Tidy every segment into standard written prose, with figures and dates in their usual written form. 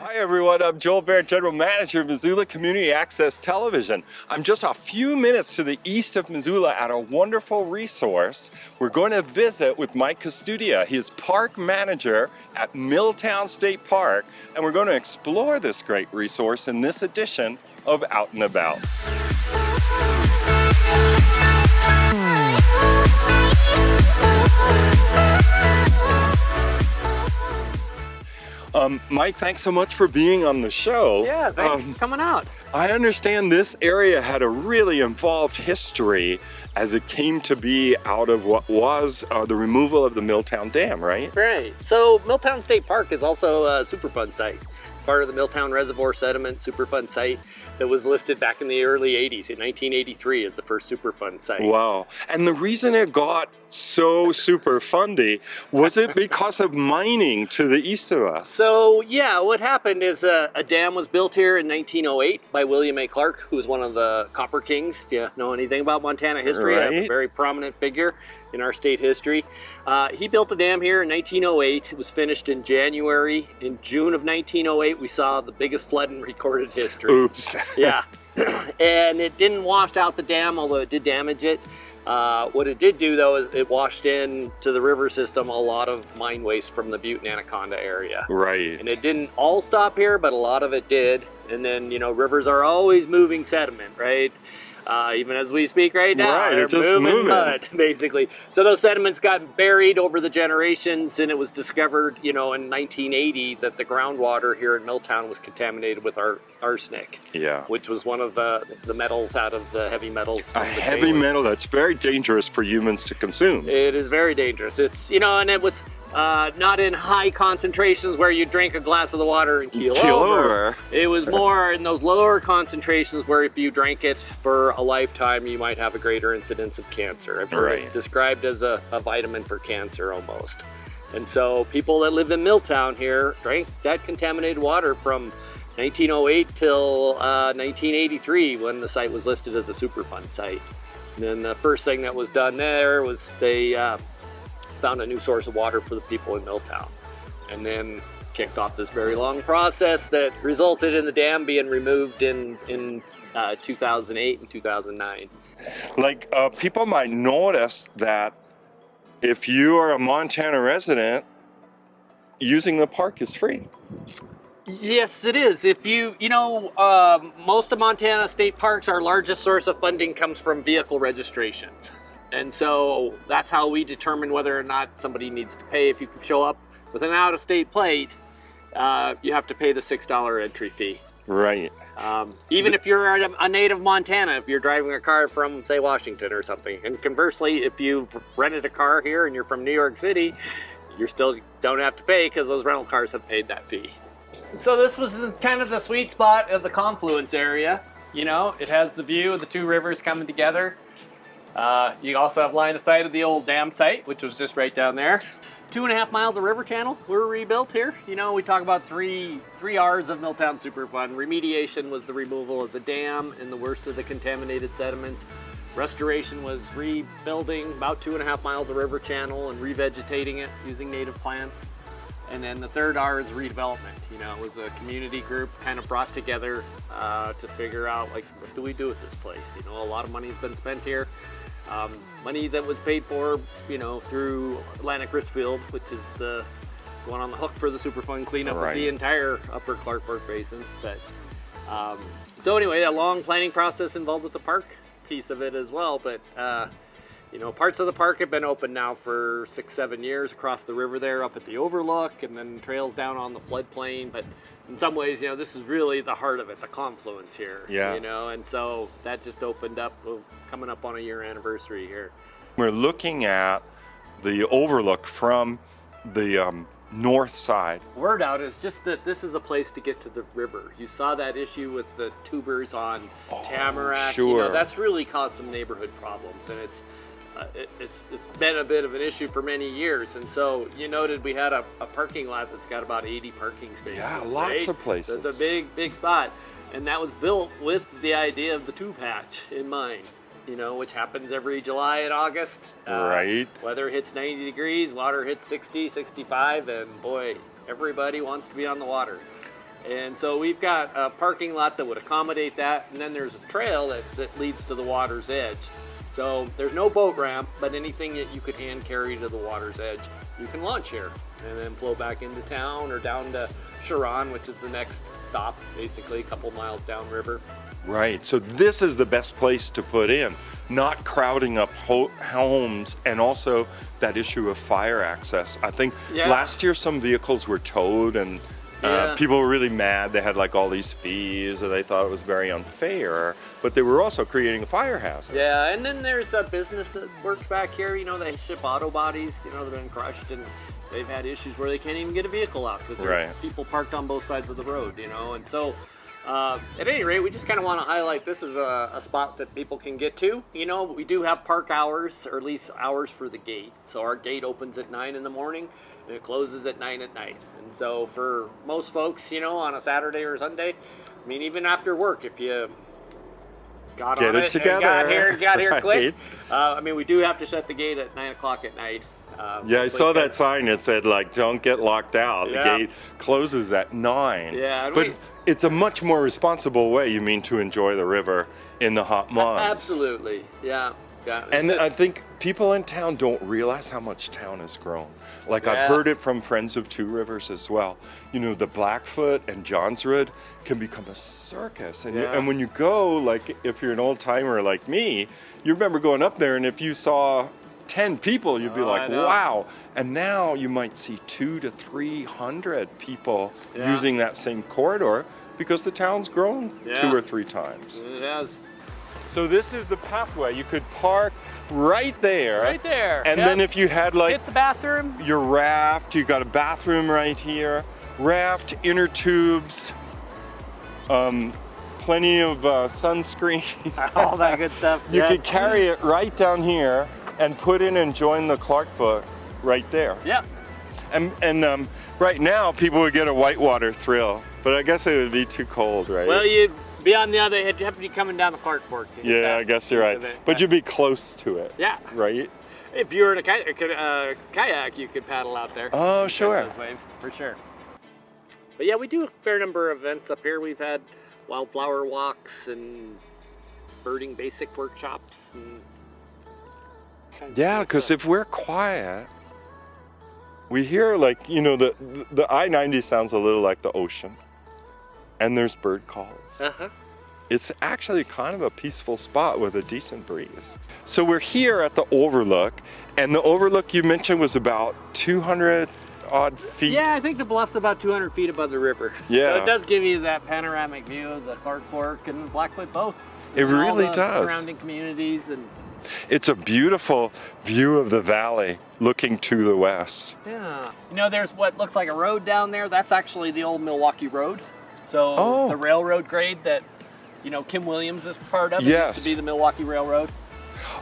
Hi everyone, I'm Joel Baird, General Manager of Missoula Community Access Television. I'm just a few minutes to the east of Missoula at a wonderful resource. We're going to visit with Mike Kustudia. He is Park Manager at Milltown State Park, and we're going to explore this great resource in this edition of Out and About. Mike, thanks so much for being on the show. Yeah, thanks for coming out. I understand this area had a really involved history as it came to be out of what was the removal of the Milltown Dam, right? Right. So Milltown State Park is also a Superfund site, part of the Milltown Reservoir Sediment Superfund site that was listed back in the early 80s. In 1983 as the first Superfund site. Wow. And the reason it got so super fundy, was it because of mining to the east of us? So yeah, what happened is a dam was built here in 1908 by William A. Clark, who was one of the Copper Kings. If you know anything about Montana history, right. A very prominent figure in our state history. He built the dam here in 1908. It was finished in January. In June of 1908, we saw the biggest flood in recorded history. Oops. Yeah. And it didn't wash out the dam, although it did damage it. What it did do, though, is it washed into the river system a lot of mine waste from the Butte and Anaconda area. Right. And it didn't all stop here, but a lot of it did. And then, you know, rivers are always moving sediment, right? Even as we speak right now, right, they're it's just moving mud, basically. So those sediments got buried over the generations, and it was discovered, you know, in 1980 that the groundwater here in Milltown was contaminated with arsenic. Yeah. Which was one of the metals out of the heavy metals. A heavy metal that's very dangerous for humans to consume. It is very dangerous. It's, you know, and it was not in high concentrations where you drink a glass of the water and keel over. It was more in those lower concentrations where if you drank it for a lifetime, you might have a greater incidence of cancer. I've heard it described as a vitamin for cancer almost. And so people that live in Milltown here drank that contaminated water from 1908 till 1983 when the site was listed as a Superfund site. And then the first thing that was done there was they found a new source of water for the people in Milltown, and then kicked off this very long process that resulted in the dam being removed in 2008 and 2009. Like people might notice that if you are a Montana resident, using the park is free. Yes, it is. If you know, most of Montana state parks, our largest source of funding comes from vehicle registrations. And so that's how we determine whether or not somebody needs to pay. If you show up with an out-of-state plate, you have to pay the $6 entry fee. Right. Even if you're a native Montana, if you're driving a car from, say, Washington or something. And conversely, if you've rented a car here and you're from New York City, you still don't have to pay because those rental cars have paid that fee. So this was kind of the sweet spot of the Confluence area. You know, it has the view of the two rivers coming together. You also have line of sight of the old dam site, which was just right down there. 2.5 miles of river channel were rebuilt here. You know, we talk about three R's of Milltown Superfund. Remediation was the removal of the dam and the worst of the contaminated sediments. Restoration was rebuilding about 2.5 miles of river channel and revegetating it using native plants. And then the third R is redevelopment. You know, it was a community group kind of brought together to figure out, like, what do we do with this place? You know, a lot of money's been spent here. Money that was paid for, you know, through Atlantic Richfield, which is the one on the hook for the Superfund cleanup of the entire upper Clark Fork Basin. But so anyway, a long planning process involved with the park piece of it as well. But you know, parts of the park have been open now for 6-7 years across the river there, up at the Overlook, and then trails down on the floodplain. But in some ways, you know, this is really the heart of it, the confluence here. Yeah. You know, and so that just opened up, coming up on a year anniversary here. We're looking at the Overlook from the north side. Word out is just that this is a place to get to the river. You saw that issue with the tubers on Tamarack. Sure. You know, that's really caused some neighborhood problems, and it's been a bit of an issue for many years. And so you noted we had a parking lot that's got about 80 parking spaces. Yeah, lots of places. So it's a big spot, and that was built with the idea of the tube patch in mind. You know, which happens every July and August. Right. Weather hits 90 degrees, water hits 60, 65, and boy, everybody wants to be on the water. And so we've got a parking lot that would accommodate that, and then there's a trail that leads to the water's edge. So there's no boat ramp, but anything that you could hand carry to the water's edge, you can launch here and then flow back into town or down to Sharon, which is the next stop, basically a couple miles downriver. Right, so this is the best place to put in, not crowding up homes, and also that issue of fire access. I think last year some vehicles were towed, and people were really mad. They had like all these fees, and they thought it was very unfair, but they were also creating a fire hazard. Yeah, and then there's a business that works back here, you know, they ship auto bodies, you know, they've been crushed, and they've had issues where they can't even get a vehicle out because there are people parked on both sides of the road, you know, and so at any rate, we just kind of want to highlight this is a spot that people can get to. You know, we do have park hours, or at least hours for the gate. So our gate opens at 9 in the morning and it closes at 9 at night. And so for most folks, you know, on a Saturday or Sunday, I mean, even after work, if you got Get on it it together. and got here quick, I mean, we do have to shut the gate at 9 o'clock at night. Yeah, I saw that sign. It said like, "Don't get locked out." The gate closes at 9. Yeah, but it's a much more responsible way, you mean, to enjoy the river in the hot months. Absolutely, yeah. And I think people in town don't realize how much town has grown. Like I've heard it from friends of Two Rivers as well. You know, the Blackfoot and Johnsrud can become a circus. And when you go, like if you're an old timer like me, you remember going up there, and if you saw 10 people, you'd be like, wow. And now you might see 200 to 300 people using that same corridor because the town's grown 2 or 3 times. It has. So this is the pathway. You could park right there. Right there. And then if you had like hit the bathroom, your raft, you got a bathroom right here. Raft, inner tubes, plenty of sunscreen. all that good stuff. You could carry it right down here and put in and join the Clarkfoot right there. Yeah. And right now people would get a whitewater thrill, but I guess it would be too cold, right? Well, you'd be on the other, you'd have to be coming down the Clark Fork. Yeah, I guess you're right. But you'd be close to it. Yeah. Right? If you were in a kayak, you could paddle out there. Oh, sure. Those waves, for sure. But yeah, we do a fair number of events up here. We've had wildflower walks and birding basic workshops and yeah, because if we're quiet, we hear like, you know, the I-90 sounds a little like the ocean, and there's bird calls. It's actually kind of a peaceful spot with a decent breeze. So we're here at the Overlook, and the Overlook you mentioned was about 200 odd feet. Yeah, I think the bluff's about 200 feet above the river. Yeah. So it does give you that panoramic view of the Clark Fork and Blackfoot both. It really all the does. Surrounding communities and. It's a beautiful view of the valley looking to the west. Yeah. You know, there's what looks like a road down there. That's actually the old Milwaukee Road. So the railroad grade that, you know, Kim Williams is part of. It used to be the Milwaukee Railroad.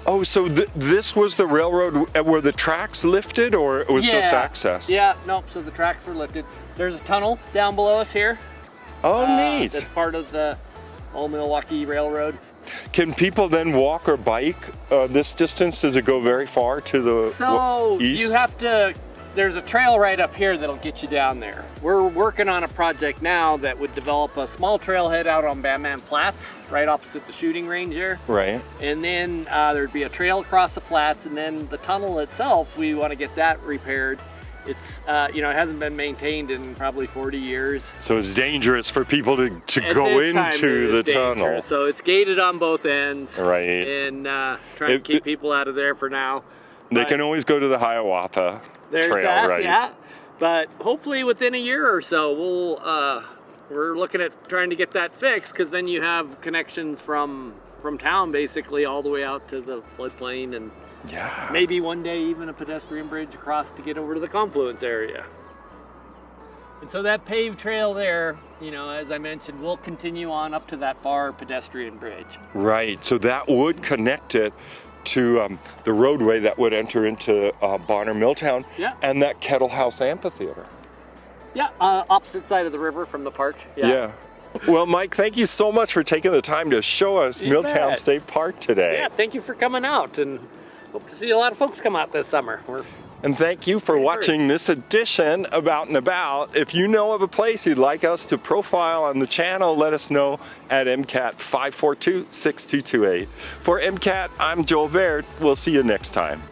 Oh, so this was the railroad where the tracks lifted, or it was just access? Yeah, nope, so the tracks were lifted. There's a tunnel down below us here. Oh, neat. That's part of the old Milwaukee Railroad. Can people then walk or bike this distance? Does it go very far to the east? So you have to, there's a trail right up here that'll get you down there. We're working on a project now that would develop a small trailhead out on Batman Flats, right opposite the shooting range here. Right. And then there'd be a trail across the flats, and then the tunnel itself, we want to get that repaired. It's, you know, it hasn't been maintained in probably 40 years. So it's dangerous for people to go into the tunnel. So it's gated on both ends. Right. And trying to keep people out of there for now. They can always go to the Hiawatha Trail, right? Yeah. But hopefully within a year or so, we're looking at trying to get that fixed, because then you have connections from town basically all the way out to the floodplain, and maybe one day even a pedestrian bridge across to get over to the Confluence area. And so that paved trail there, you know, as I mentioned, will continue on up to that far pedestrian bridge. Right, so that would connect it to the roadway that would enter into Bonner Milltown and that Kettle House Amphitheater. Yeah, opposite side of the river from the park. Yeah. Well, Mike, thank you so much for taking the time to show us Milltown State Park today. Yeah, thank you for coming out, and hope to see a lot of folks come out this summer. And thank you for watching this edition of Out and About. If you know of a place you'd like us to profile on the channel, let us know at MCAT 542-6228. For MCAT, I'm Joel Baird. We'll see you next time.